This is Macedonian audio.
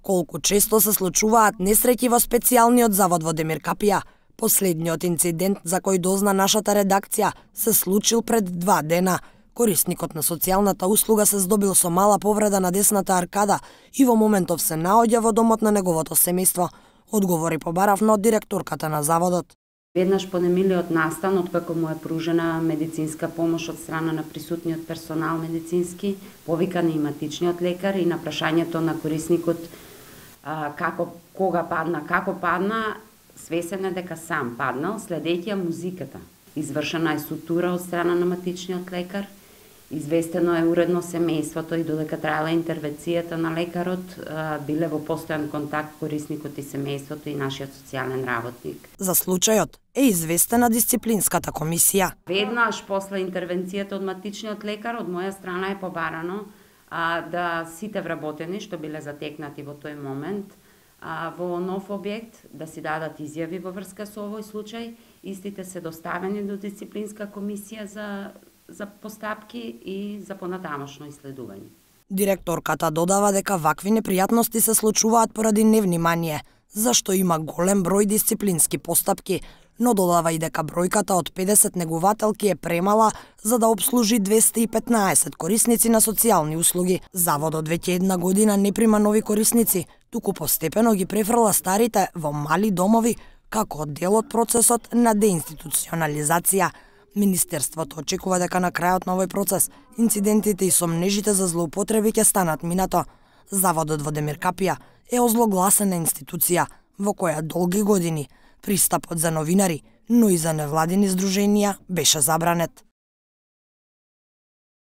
Колку често се случуваат несреќи во специјалниот завод во Демиркапија? Последниот инцидент за кој дозна нашата редакција се случил пред 2 дена. Корисникот на социјалната услуга се здобил со мала повреда на десната аркада и во моментов се наоѓа во домот на неговото семејство. Одговори побаравме од директорката на заводот. Веднаш по немилиот настан, откако му е пружена медицинска помош од страна на присутниот персонал медицински, повикан и матичниот лекар и на прашањето на корисникот како падна, свесен е дека сам паднал, следејќи музиката. Извршена е сутура од страна на матичниот лекар, известено е уредно семејството и додека траела интервенцијата на лекарот, биле во постојан контакт корисникот и семејството и нашиот социјален работник. За случајот е известена дисциплинската комисија. Веднаш после интервенцијата од матичниот лекар, од моја страна е побарано да сите вработени што биле затекнати во тој момент во нов објект да си дадат изјави во врска со овој случај. Истите се доставени до дисциплинска комисија за постапки и за понатамошно иследување. Директорката додава дека вакви непријатности се случуваат поради невнимание, зашто има голем број дисциплински постапки, но додава и дека бројката од 50 негувателки е премала за да обслужи 215 корисници на социјални услуги. Заводот веќе една година не прима нови корисници, туку постепено ги префрла старите во мали домови како дел од процесот на деинституционализација. Министерството очекува дека на крајот на овој процес инцидентите и сомнежите за злоупотреби ќе станат минато. Заводот во Демиркапија е озлогласена институција во која долги години пристапот за новинари, но и за невладини здруженија беше забранет.